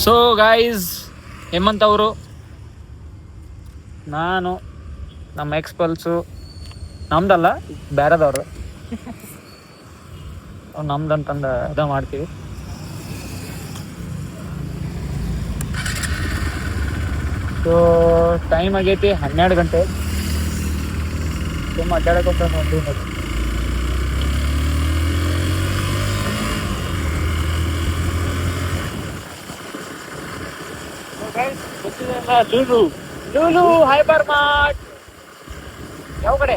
So guys, Hemant ಅವರು, ನಾನು, ನಮ್ಮ ಎಕ್ಸ್ಪಲ್ಸು, ನಮ್ದಲ್ಲ ಬೇರೆದವ್ರು, ನಮ್ದಂತಂದು ಅದ ಮಾಡ್ತೀವಿ. ಸೊ ಟೈಮ್ ಆಗೈತಿ 12 ಗಂಟೆ. ತುಂಬ ಅಡ್ಡಾಡಕ್ಕೆ ನೋಡಿ. ಲೂಲು ಲೂಲು ಹೈಪರ್ ಮಾರ್ಟ್ ಯಾವ ಕಡೆ?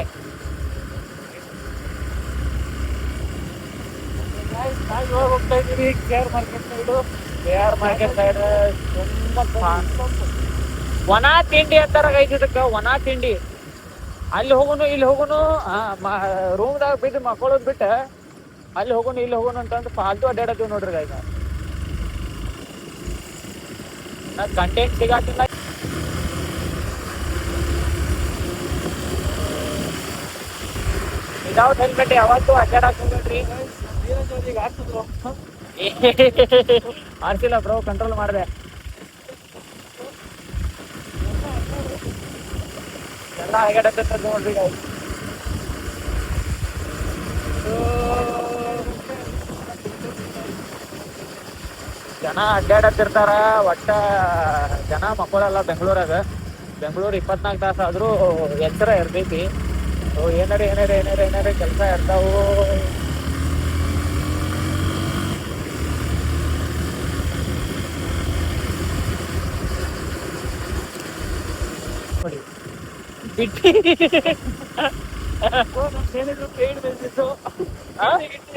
ಹೋಗ್ತಾ ಇದೀವಿ KR market side. KR market side ತುಂಬಾ ಒಣ ತಿಂಡಿ ಅಂತಾರ ಗೈಸ್ ಇದಕ್ಕೆ, ಒಣ ತಿಂಡಿ. ಅಲ್ಲಿ ಹೋಗುನು ಇಲ್ಲಿ ಹೋಗುನು, ರೂಮ್ದಾಗ ಬಿದ್ದು ಮಕ್ಕಳೋದ್ ಬಿಟ್ಟು ಅಲ್ಲಿ ಹೋಗುನು ಇಲ್ಲಿ ಹೋಗುನು ಅಂತಂದು ಫಾಲ್ತು ಅಡ್ಡಾಡತ್ತೀವಿ ನೋಡ್ರಿ ಗೈಸ್. ಕಂಟೆಂಟ್ ಸಿಗಾತಿಲ್ಲ. ವಿದೌಟ್ ಹೆಲ್ಮೆಟ್ ಯಾವತ್ತೂ ಅಡ್ಡಾಡಕ್ ಹೋಗ್ಬೇಡ್ರಿ. ಆರ್ಸಿಲ್ಲ ಬ್ರೋ, ಕಂಟ್ರೋಲ್ ಮಾಡಿದೆ. ಎಲ್ಲ ಅಡ್ಡಾಡತ್ತ ನೋಡ್ರಿ guys. ಜನ ಅಡ್ಡಾಡತ್ತಿರ್ತಾರ, ಒಟ್ಟ ಜನ ಮಕ್ಕಳೆಲ್ಲ ಬೆಂಗಳೂರಾಗ. ಬೆಂಗಳೂರು 24 ತಾಸು ಆದ್ರೂ ಎಚ್ಚರ ಇರ್ತೈತಿ. ಏನಾರ ಕೆಲಸ ಇರ್ತಾವು. ಬಿಟ್ಟಿ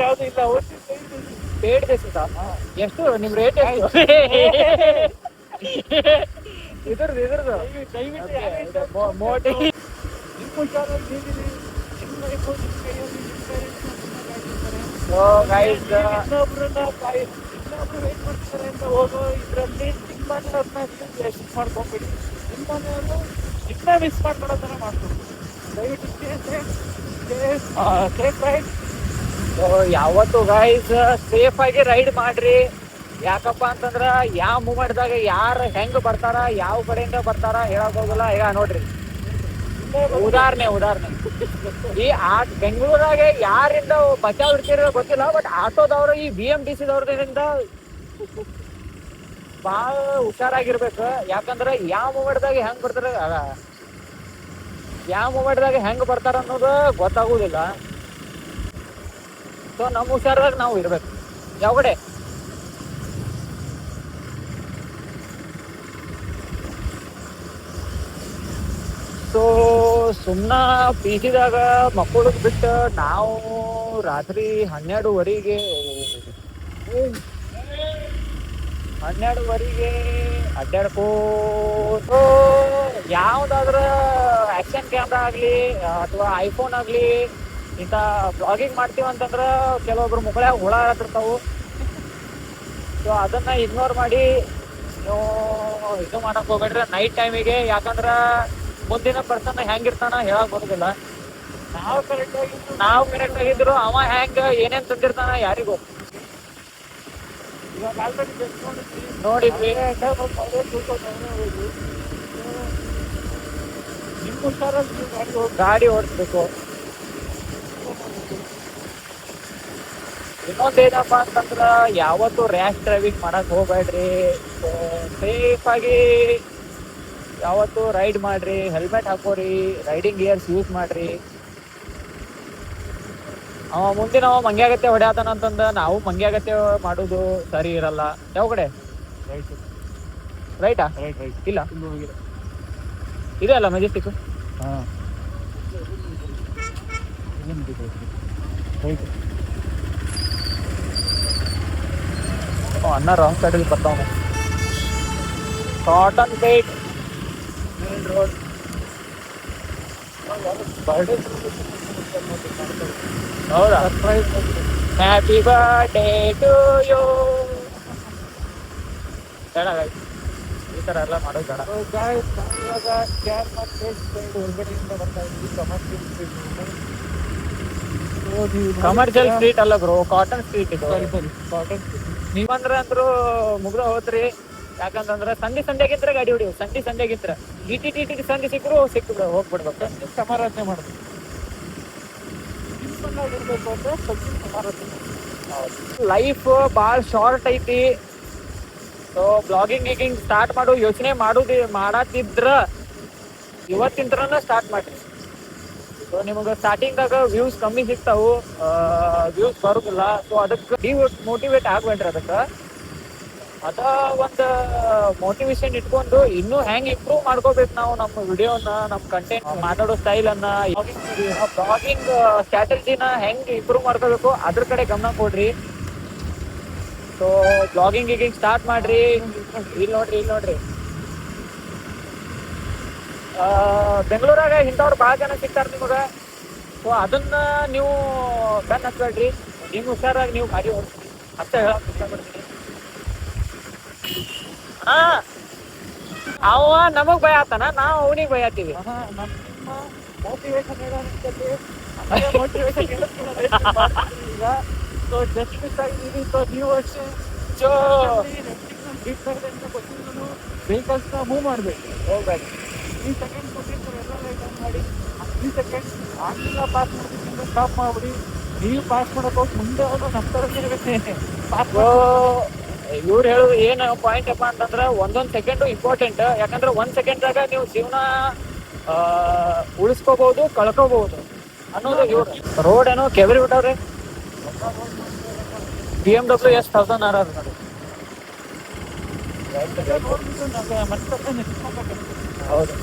ಯಾವ್ದು ಇಲ್ಲ, ಪೇಡ್ ಬೇಸಿಸ್. ಎಷ್ಟು ನಿಮ್ ರೇಟ್? ಇದ್ರದ್ದು ಮೋಟಿ ಹೋಗೋ ಇದ್ರಲ್ಲಿ ಮಾಡ್ಕೊಂಡ್ಬಿಡಿ. ನಿಮ್ಮನ್ನ ಮಿಸ್ ಮಾಡ್ಕೊಳೋ ಥರ ಮಾಡ್ಕೊಂಡು ದಯವಿಟ್ಟು ಸೇಫ್ ರೈಡ್. ಯಾವತ್ತು ಗೈಸ್ ಸೇಫ್ ಆಗಿ ರೈಡ್ ಮಾಡ್ರಿ. ಯಾಕಪ್ಪ ಅಂತಂದ್ರ ಯಾವ ಮೂಮೆಂಟ್ದಾಗ ಯಾರು ಹೆಂಗ್ ಬರ್ತಾರ, ಯಾವ ಕಡೆಯಿಂದ ಬರ್ತಾರ ಹೇಳಕ್ ಹೋಗಲ್ಲ. ಈಗ ನೋಡ್ರಿ, ಉದಾಹರಣೆ ಈ ಬೆಂಗಳೂರಾಗೆ ಯಾರಿಂದ ಬಚಾವ್ ಇಡ್ತಿರೋ ಗೊತ್ತಿಲ್ಲ, ಬಟ್ ಆಟೋದವ್ರು ಈ BMTC ದವ್ರದಿಂದ ಭಾಳ ಹುಷಾರಾಗಿರ್ಬೇಕು. ಯಾಕಂದ್ರೆ ಯಾವ ಮೂಮೆಂಟ್ದಾಗ ಹೆಂಗ್ ಬರ್ತಾರ ಅನ್ನೋದು ಗೊತ್ತಾಗುದಿಲ್ಲ. ಸೊ ನಮ್ಮ ಹುಷಾರದಾಗ ನಾವು ಇರ್ಬೇಕು. ಯಾವ ಕಡೆ ಸೊ ಸುಮ್ಮನ PGದಾಗ ಮಕ್ಕಳು ಬಿಟ್ಟು ನಾವು ರಾತ್ರಿ 12:30 ಅಡ್ಡಾಡ್ಕೋ. ಯಾವ್ದಾದ್ರ ಆಕ್ಷನ್ ಕ್ಯಾಮ್ರಾ ಆಗ್ಲಿ ಅಥವಾ ಐಫೋನ್ ಆಗ್ಲಿ ಇಂಥ ಬ್ಲಾಗಿಂಗ್ ಮಾಡ್ತೀವಿ ಅಂತಂದ್ರ ಕೆಲವೊಬ್ರು ಮುಕ್ಕಳ್ಯಾಗ ಹುಳ ಹತ್ತಿರ್ತಾವು. ಸೊ ಅದನ್ನ ಇಗ್ನೋರ್ ಮಾಡಿ ನೀವು ಇದು ಮಾಡಕ್ ಹೋಗ್ಬೇಡ್ರಿ ನೈಟ್ ಟೈಮಿಗೆ. ಯಾಕಂದ್ರ ಮುಂದಿನ ಪರ್ಸನ್ ಹೆಂಗಿರ್ತಾನ ಹೇಳಕ್ ಬರೋದಿಲ್ಲ. ನಾವು ಕರೆಕ್ಟ್ ಆಗಿದ್ರು ಅವ ಹೆಂಗ ಏನೇನ್ ತಂದಿರ್ತಾನ ಯಾರಿಗೂ ನೋಡಿದ್ವಿ. ಗಾಡಿ ಓಡಿಸ್ಬೇಕು. ಇನ್ನೊಂದೇನಪ್ಪ ಅಂತಂದ್ರ ಯಾವತ್ತು ರ್ಯಾಶ್ ಡ್ರೈವಿಂಗ್ ಮಾಡಕ್ ಹೋಗ್ಬೇಡ್ರಿ. ಸೇಫ್ ಆಗಿ ಯಾವತ್ತು ರೈಡ್ ಮಾಡ್ರಿ. ಹೆಲ್ಮೆಟ್ ಹಾಕೋರಿ, ರೈಡಿಂಗ್ ಗೇರ್ಸ್ ಯೂಸ್ ಮಾಡ್ರಿ. ಮುಂದಿನ ಮಂಗ್ಯಾಗತ್ತೆ ಹೊಡ್ಯಾತನಂತಂದ ನಾವು ಮಂಗ್ಯಾಗತ್ತೆ ಮಾಡೋದು ಸರಿ ಇರಲ್ಲ. ಯಾವ ಕಡೆ? ರೈಟಾ? ಇಲ್ಲ ಇದೆ ಅಲ್ಲ ಮೆಜೆಸ್ಟಿಕ್. ಅಣ್ಣ ರಾಂಗ್ ಸೈಡಲ್ಲಿ ಬರ್ತಾವ. Cottonpet main road. ಹೌದಾ? Happy birthday to you. ಬೇಡ ಈ ಥರ ಎಲ್ಲ ಮಾಡೋದು ಬೇಡ. ಇವಾಗ KR ಮಾರ್ಕೆಟ್ ಸೈಡ್ ಹೊರಗಡೆಯಿಂದ ಬರ್ತಾ ಇದ್ವಿ. ಕಮರ್ಷಿಯಲ್ ಸ್ಟ್ರೀಟ್ ಅಲ್ಲ ಬ್ರೋ, ಕಾಟನ್ ಸ್ಟ್ರೀಟ್ ಇದು. ಕಾಟನ್ ನೀವಂದ್ರೆ ಅಂದ್ರು ಮುಗ್ದ ಹೋದ್ರಿ. ಯಾಕಂತಂದ್ರೆ ಸಂಡೆಗಿಂತ್ರ ಗಾಡಿ ಹೊಡಿವು, ಸಂಡೆಗಿಂತ್ರ ಟಿ ಸಂಡೆ ಸಿಕ್ಕರು ಸಿಕ್ಬಿಡು ಹೋಗ್ಬಿಡ್ಬೇಕು. ಸಮಾರಾಧನೆ ಮಾಡೋದು ಸಿಂಪಲ್ ಆಗಿರ್ಬೇಕು ಅಂದ್ರೆ ಸಚಿನ್ ಸಮಾರಾಧನೆ. ಲೈಫ್ ಭಾಳ ಶಾರ್ಟ್ ಐತಿ. ಸೊ ಬ್ಲಾಗಿಂಗ್ ಸ್ಟಾರ್ಟ್ ಮಾಡೋ ಯೋಚನೆ ಮಾಡತ್ತಿದ್ರ ಇವತ್ತಿಂತ್ರನ ಸ್ಟಾರ್ಟ್ ಮಾಡ್ರಿ. ಸೊ ನಿಮಗೆ ಸ್ಟಾರ್ಟಿಂಗ್ದಾಗ ವ್ಯೂಸ್ ಕಮ್ಮಿ ಸಿಗ್ತಾವು, ವ್ಯೂಸ್ ಬರುದಿಲ್ಲ. ಸೊ ಅದಕ್ಕೆ ಮೋಟಿವೇಟ್ ಆಗ್ಬೇಡ್ರಿ. ಅದಕ್ಕೆ ಅದ ಒಂದು ಮೋಟಿವೇಶನ್ ಇಟ್ಕೊಂಡು ಇನ್ನೂ ಹೆಂಗ್ ಇಂಪ್ರೂವ್ ಮಾಡ್ಕೋಬೇಕು ನಾವು ನಮ್ಮ ವಿಡಿಯೋನ, ನಮ್ಮ ಕಂಟೆಂಟ್, ಮಾತಾಡೋ ಸ್ಟೈಲ್ ಅನ್ನ, ಬ್ಲಾಗಿಂಗ್ ಸ್ಟ್ರಾಟಜಿನ ಹೆಂಗ್ ಇಂಪ್ರೂವ್ ಮಾಡ್ಕೋಬೇಕು ಅದ್ರ ಕಡೆ ಗಮನ ಕೊಡ್ರಿ. ಸೊ ಬ್ಲಾಗಿಂಗ್ ಸ್ಟಾರ್ಟ್ ಮಾಡ್ರಿ. ಇಲ್ಲಿ ನೋಡ್ರಿ ಬೆಂಗಳೂರಾಗ ಇಂಥವ್ರು ಭಾಳ ಜನ ಸಿಗ್ತಾರ ನಿಮಗ. ಸೊ ಅದನ್ನ ನೀವು ಬೆನ್ ಹಚ್ಬೇಡ್ರಿ. ನಿಮ್ ಹುಷಾರಾಗಿ ನೀವು ಗಾಡಿ ಓಡಿಸ್ರಿ ಅಷ್ಟೇ ಹೇಳಕ್ ಇಷ್ಟಪಡ್ತೀನಿ. ಅವ ನಮಗ್ ಭಯ ಆತಾನ, ನಾವು ಅವನಿಗೆ ಭಯ ಆತೀವಿ. ನಮ್ಮ ಮೋಟಿವೇಶನ್ ಮೋಟಿವೇಶನ್ ಈಗ ಸೊ ಜಸ್ಟ್ ಮಿಸ್ ಆಗಿದ್ದೀವಿ. ಸೊ ನೀವು ಅಷ್ಟೇ ವೆಹಿಕಲ್ಸ್ನ ಮೂವ್ ಮಾಡಬೇಕು, ಹೋಗ್ಬೇಡಿ. 3 ಸೆಕೆಂಡ್ ಕೊಟ್ಟಿರ್ತಾರೆ ಎಲ್ಲ ಲೈಟ್ ಆನ್ ಮಾಡಿ. 3 ಸೆಕೆಂಡ್ ಆಗಿಲ್ಲ ಪಾಸ್ ಮಾಡ್ಬೇಕಂದ್ರೆ ಸ್ಟಾಪ್ ಮಾಡ್ಬಿಡಿ. ನೀವು ಪಾಸ್ ಮಾಡಕ್ ಹೋಗಿ ಮುಂದೆ ಹೋಗೋ ನಮ್ಮ ಥರನೇ ಪಾಸ್. ಇವ್ರು ಹೇಳುದು ಏನ್ ಪಾಯಿಂಟ್ ಅಪ್ಪ ಅಂತಂದ್ರ ಒಂದೊಂದ್ ಸೆಕೆಂಡ್ ಇಂಪಾರ್ಟೆಂಟ್. ಯಾಕಂದ್ರೆ 1 ಸೆಕೆಂಡ್ದಾಗ ನೀವು ಜೀವನ ಉಳಿಸ್ಕೋಬಹುದು, ಕಳ್ಕೋಬಹುದು ಅನ್ನೋದು ಇವ್ರು. ರೋಡ್ ಏನೋ ಕೆಬರಿ ಬಿಟ್ಟವ್ರಿ. BMW S1000 RR ನೋಡಿ. ಹೌದು,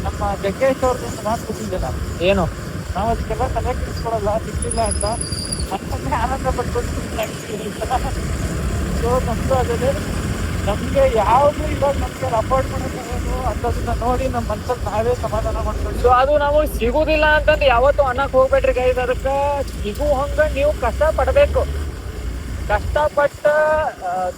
ನಮ್ಮ ಜಗ್ಗೇಶ್ ಅವ್ರದ್ದು ಮಾತು ಕೊಟ್ಟಿದ್ದಲ್ಲ, ಏನು ನಾವು ಅದಕ್ಕೆಲ್ಲ ತಲೆ ಕೆಡಿಸ್ಕೊಳ್ಳಲ್ಲ, ಸಿಕ್ಕಿಲ್ಲ ಅಂತ ಮತ್ತೊಮ್ಮೆ ಆನಂದ ಪಟ್ಕೊಂಡು. ಸೊ ನಮ್ದು ಅದೇ ನಮ್ಗೆ ಯಾವುದು ಇವಾಗ ನಮ್ಗೆ ಅಫೋರ್ಡ್ ಮಾಡೋದು ಅಂತದನ್ನ ನೋಡಿ ನಮ್ಮ ಮನ್ಸಲ್ಲಿ ನಾವೇ ಸಮಾಧಾನ ಮಾಡ್ಕೊಂಡು. ಸೊ ಅದು ನಮಗ್ ಸಿಗುದಿಲ್ಲ ಅಂತಂದು ಯಾವತ್ತು ಅನ್ನಕ್ ಹೋಗ್ಬೇಡ್ರಿ ಗೈಸ್. ಅದಕ್ಕ ಸಿಗು ಹಂಗ ನೀವು ಕಷ್ಟ ಪಡ್ಬೇಕು. ಕಷ್ಟಪಟ್ಟ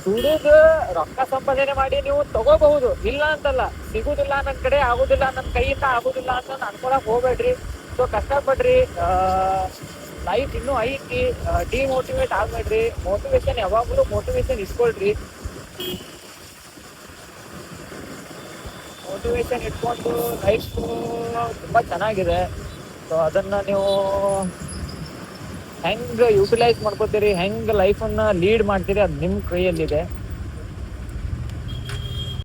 ದುಡಿದು ರೊಕ್ಕ ಸಂಪಾದನೆ ಮಾಡಿ ನೀವು ತಗೋಬಹುದು, ಇಲ್ಲ ಅಂತಲ್ಲ. ಸಿಗುದಿಲ್ಲ ನನ್ನ ಕಡೆ, ಆಗುದಿಲ್ಲ ನನ್ನ ಕೈಯಿಂದ ಆಗುದಿಲ್ಲ ಅಂತ ಅನ್ಕೊಳಕ್ ಹೋಗ್ಬೇಡ್ರಿ. ಸೊ ಕಷ್ಟಪಡ್ರಿ. ಲೈಫ್ ಇನ್ನೂ ಐತಿ. ಡಿಮೋಟಿವೇಟ್ ಆಗ್ಬೇಡ್ರಿ. ಮೋಟಿವೇಶನ್ ಯಾವಾಗಲೂ ಮೋಟಿವೇಶನ್ ಇಸ್ಕೊಳ್ರಿ. ಮೋಟಿವೇಶನ್ ಇಟ್ಕೊಂಡು ಲೈಫ್ ತುಂಬಾ ಚೆನ್ನಾಗಿದೆ. ಸೊ ಅದನ್ನ ನೀವು ಹೆಂಗ್ ಯುಟಿಲೈಸ್ ಮಾಡ್ಕೋತೀರಿ, ಹೆಂಗ್ ಲೈಫನ್ನ ಲೀಡ್ ಮಾಡ್ತೀರಿ, ಅದು ನಿಮ್ ಕೈಯಲ್ಲಿದೆ.